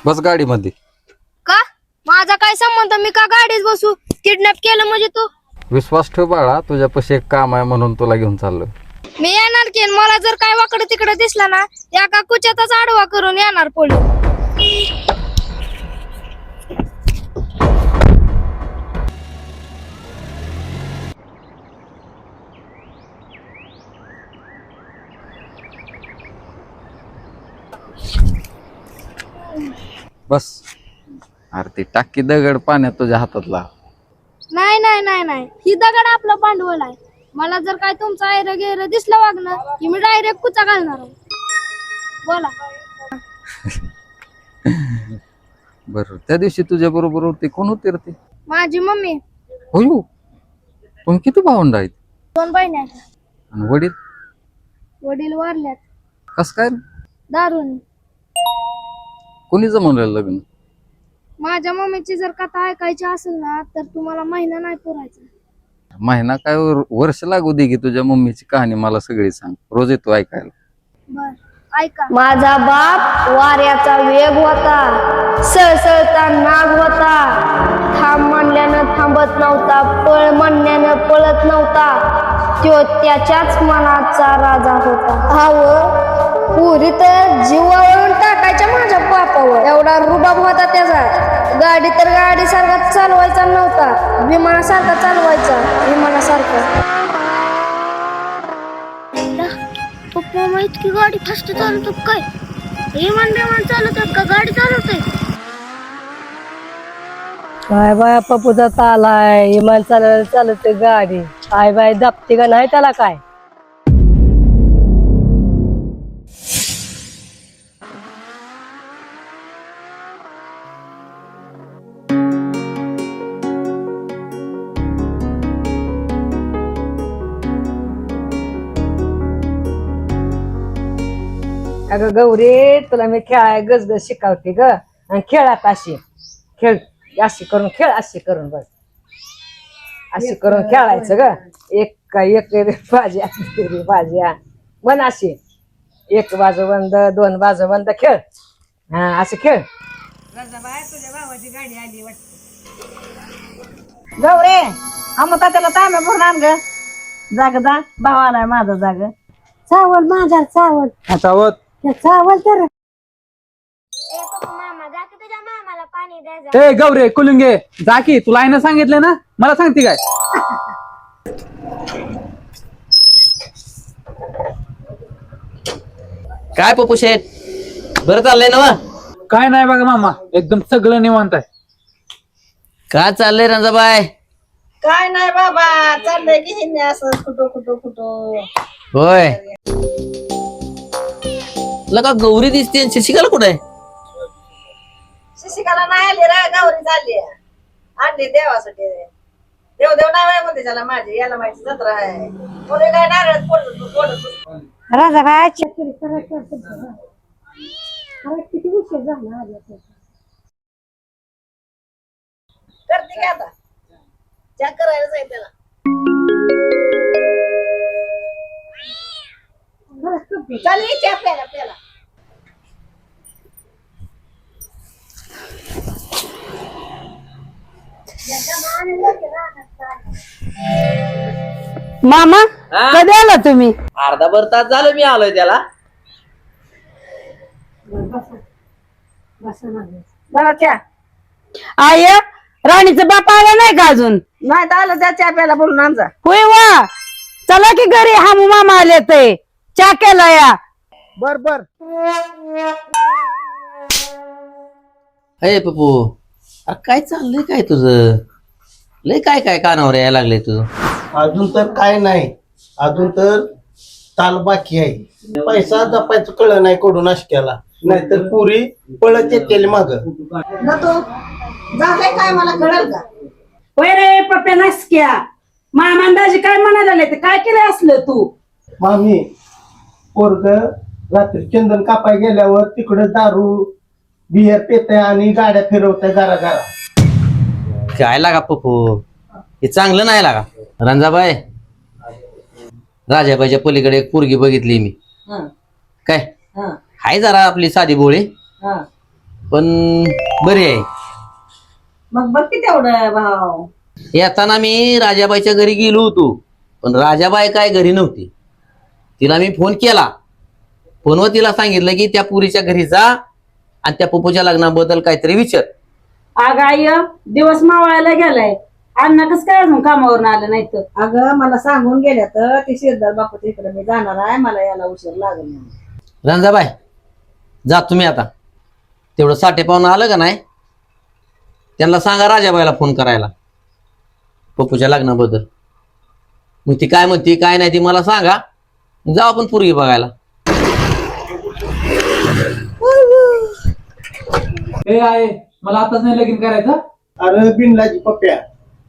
बस गाडीमध्ये. का माझा काय संबंध? मी का गाडीत बसू? किडनॅप केलं म्हणजे तू? विश्वास ठेव बाळा, तुझ्यापाशी एक काम आहे म्हणून तुला घेऊन चाललोय. मी येणार की. मला जर काय वाकडं तिकडे दिसला ना, एका कुच्यातच आडवा करून येणार पोलीस. बस. अरे ती टाकी दगड पाण्यात तुझ्या हातातला. नाही नाही नाही नाही, ही दगड आपला पांडवल आहे. मला जर काय तुमचं आयर गेर दिसलं वागणं की मी डायरेक्ट कुचा घालणार आहे. बोला. बर, त्या दिवशी तुझ्या बरोबर होते कोण होते रे ते? माझी मम्मी. हो. पण किती भावंड आहेत? 2 बहिणी आहेत. आणि वडील? वडील वारल्यात. कस काय? दारून. कोणी जमवलं लग्न? माझ्या मम्मीची जर कथा ऐकायची असेल ना, तर तुम्हाला महिना नाही पुरायचा. महिना काय वर्ष लागू दे की तुझ्या मम्मीची कहाणी मला सगळी सांग. रोज येतो ऐकायला. बर ऐका. माझा बाप वाऱ्याचा वेग होता, सळसळता नाग होता. थांब म्हणल्यानं थांबत नव्हता, पळ म्हणल्यानं पळत नव्हता. तो त्याच्याच मनाचा राजा होता. पुरी तर जीवावरून टाकायच्या माझ्या बापावर. एवढा रुबाब होता त्याचा. गाडी तर गाडीसारखा चालवायचा नव्हता, विमानासारखा चालवायचा. विमानासारखा. पप्पा मग इतकी गाडी फास्ट चालवतो काय? विमान चालवतात का गाडी चालवतोय? काय बाय पप्पूचा तालाय, इमान चालवते गाडी. काय बाय दपते का नाही त्याला काय? अगं गौरी, तुला मी खेळाय गजगज शिकवते ग. आणि खेळात अशी खेळ, अशी करून खेळ, अशी करून बस, अशी करून खेळायचं ग. एक भाज्या भाज्या म्हण अशी. 1 बाजू बंद, 2 बाजू बंद, खेळ. हा असं खेळ. तुझ्या भावाची गाडी आली वाटत. गौरे, आमचा त्याला तांब्या भरून आण ग. जाग जा, भाव आलाय माझा. जाग चावल माझा, चावल चावत चावल तर. मामा जा की तुझ्या मामाला पाणी द्यायचं. ए गौरे कुलुंगे, जा की. तुला आईनं सांगितलं ना, मला सांगते काय? काय पप्पू शेठ, बरं चाललंय ना? काय नाही बघा मामा, एकदम सगळं निवांत आहे. काय चाललंय रंजाबाई? काय नाही बाबा, चाललंय की हिने असं कुठं. होय. लगा गौरी दिसते आणि शशिकाला कुठे आहे? शशिकाला नाही आली रा, गौरी चालली. आणली देवासाठी. देव नाही म्हणते त्याला. माझी याला माहिती जत्रा आहे. कोणी काय नारळ राजा बाय किती उशीर झाला. करते की आता चॅक करायला जाईल त्याला. चालेल चहा प्याला प्याला. मामा कधी आला तुम्ही? अर्धा भर तास झालं मी आलोय त्याला. आय राणीचा बाप आला नाही का अजून? नाही तर आलं त्या चहा प्याला बोलून आमचा. होय वा, चला की घरी. हामू मामा आले ते चहा केला या. बर बर. अरे पप्पू, अरे काय चाललंय काय तुझं? लय काय काय कानावर यायला लागलंय तुझं? अजून तर काय नाही, अजून तर ताल बाकी आहे. पैसा जपायचं कळलं नाही कडून नाश्त्याला, नाहीतर पुरी पळत येतील माग. झालंय काय मला कळल का? होय रे पप्प्या नसक्या. मामा अंदाजी काय म्हणायला ते काय केलं असलं तू? मामी, पोरग रात्री चंदन कापाय गेल्यावर तिकडे दारू बियर पेताय आणि गाड्या फिरवताय घरा. काय लागा पप्पू, हे चांगलं नाही लागा. रंजाबाई, राजाबाईच्या पलीकडे एक पोरगी बघितली मी. काय हाय जरा आपली साधी भोळी, पण बरी आहे. मग बघ की तेवढं भाव. येताना मी राजाबाईच्या घरी गेलो होतो, पण राजाबाई काय घरी नव्हती. तिला मी फोन केला. फोनवर तिला सांगितलं की त्या पुरीच्या घरी जा आणि त्या पप्पूच्या लग्नाबद्दल काहीतरी विचार. अगं आई दिवस मावळायला गेलाय, अण्णा कस काय अजून कामावरून आलं नाही तर. अगं मला सांगून गेल्या तर ते शेरदार बापूच्या इकडे मी जाणार आहे, मला यायला उशीर लागेल म्हणून. रंजाबाई जा तुम्ही आता. तेवढं साठे पाहुणं आलं का नाही, त्यांना सांगा राजाबाईला फोन करायला पप्पूच्या लग्नाबद्दल. मग ती काय म्हणते काय नाही ती मला सांगा, जाऊ आपण पोरगी बघायला. ए आहे मला आताच नाही लगीन करायचं. अरे बिनलाजी पप्प्या,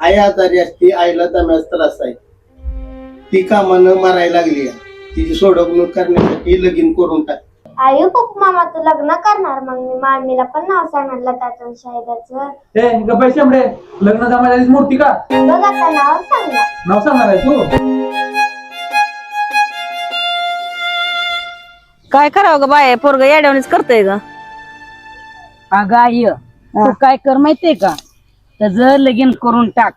आई आजारी असते, आईला दम्यास त्रास आहे, ती कामानं मारायला लागली आहे. तिची सोडवणूक करण्यासाठी लगीन करून टाक. आई पप्पू मामा तू लग्न करणार, मग मी मामीला पण नाव सांगणार लताचं शाहिदाचं. ए ग पैसे लग्न जमायच्या आधीच मूर्ती का? बघ आता नाव सांगणार. नाव सांगणार आहे तू? काय करावं ग बाय, पोरग येड्यावणीच करतय ग. अगं आई तू काय कर माहितीये का, त्याचं लगीन करून टाक.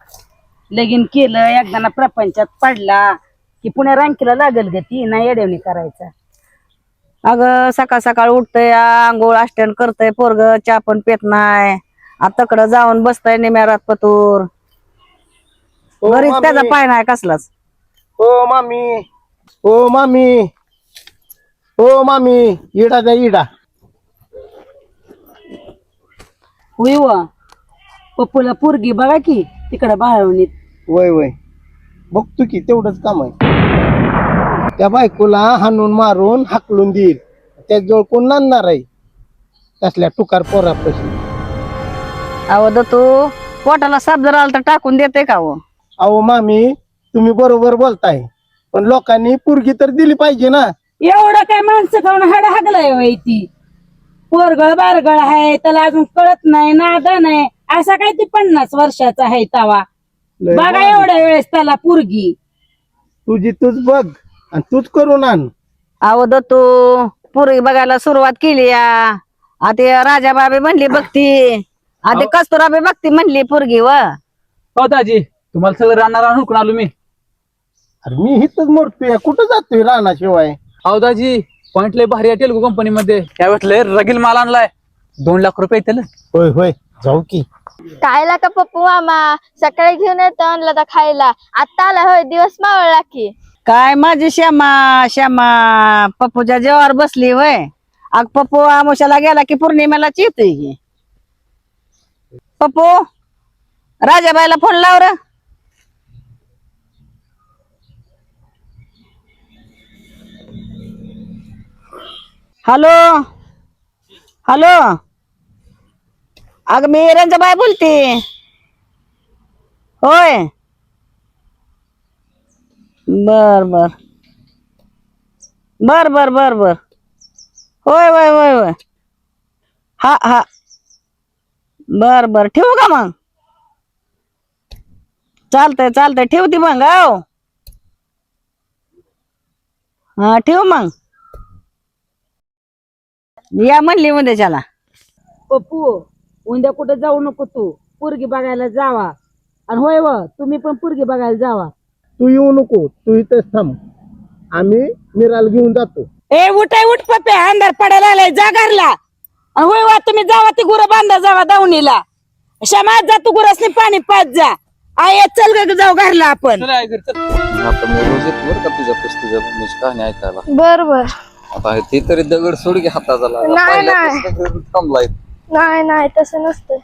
लगीन केलं एकदा प्रपंचात पडला की पुण्या रांकीला लागल ग ती, नाही येड्यावणी करायचा. अगं सकाळ सकाळ उठतय, आंघोळ आष्टन करतय पोरग, चहा पण पेत नाही. आताकडं जाऊन बसतय निम्या रात पतूर. हो घरीच मामी. त्याचा पाय नाही कसलाच. ओ मामी, ओ मामी, ओ मामी, इडा द्या इडा. होय व पप्पूला पोरगी बघा की तिकडे बाळवणीत. वय वय बघतो की तेवढंच काम आहे. त्या बायकोला हाणून मारून हाकलून देईल, त्याजवळ कोण नांदणार आहे तसल्या टुकार पोरापाशी. अहो तू पोटाला साप जर आला तर टाकून देते का हो? अहो मामी तुम्ही बरोबर बोलताय, पण लोकांनी पोरगी तर दिली पाहिजे ना. एवढं काय माणसं खाऊन हाड हागलाय वय ती. पोरगळ बारगळ आहे, त्याला अजून कळत नाही, नादा नाही. असा काय ती 50 वर्षाचा आहे तवा. लय बघा भारी. एवढ्या वेळेस त्याला पोरगी. तुझी तूच बघ आणि तूच करून आण. अहो तू पोरगी बघायला सुरुवात केली या. आता राजाबाबी म्हणली बघती, आता कस्तुराबी बघती म्हणली पोरगी व. हो दाजी तुम्हाला सगळं राहणार आणून आलो मी. अरे मी हिथच मोडतोय, कुठं जातोय रानाशिवाय. हो दाजी पॉइंट लय भारी आहे तेलगू कंपनी मध्ये, त्यावेळेस लय रगील माल आणलाय. 2 लाख रुपये त्याला. होय होय जाऊ की. खायला का पप्पू मामा, सकाळी घेऊन येतो आणलं तर खायला. आता आला होय, दिवस मावळला की. काय माझी श्यामा श्यामा पप्पूच्या जेवावर बसली वय. अग पप्पू आमुशाला गेला की पौर्णिमेलाच येतोय की. पप्पू राजाबाईला फोन लाव र. हॅलो हॅलो, अग मी रंजाबाई बोलते. होय बर बर बर बर बर बर होय होय होय होय हा हा बर बर ठेवू का मग? चालतंय चालतंय ठेवती मग. हो हा ठेव मग. या म्हणली उद्याच्याला. पप्पू उद्या कुठे जाऊ नको, तू पोरगी बघायला जावा. आणि होय व तुम्ही पण पोरगी बघायला जावा. तू येऊ नको, तू इथंच थांब, आम्ही मिराल घेऊन जातो. ए उठाय उठ पप्पे, अंधार पडायला आलाय, जा घरला. आणि होय वा तुम्ही जावा, ती गुरं बांधा जावा दावणीला. शमात जा, तू गुरासनी पाणी पाच जा. आय चल ग जाऊ घरला आपण. चला आई घरी चल. आता मी रोज येतो बरं का तुझ्या पस्तीच्या मम्मीची कहाणी ऐकायला. बर बर. आता ते तरी दगड सोड की हाताचा लागला. नाही, पहिल्यापासून घरी थांबलाय. नाही नाही तसं नसतं.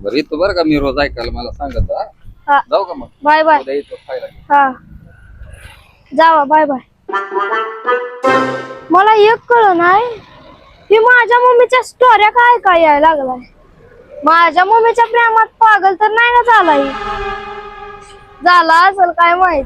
बरं येतो बरं का मी रोज ऐकायला, मला सांगत हा. हा जाऊ का मग? Bye bye. उद्या येतो खायला. हा जावा बाय बाय. मला एक कळ नाही, ही माझ्या मम्मीच्या स्टोऱ्या काय यायला लागलाय. माझ्या मम्मीच्या प्रेमात पागल तर नाही ना झाला, झाला असेल काय माहित.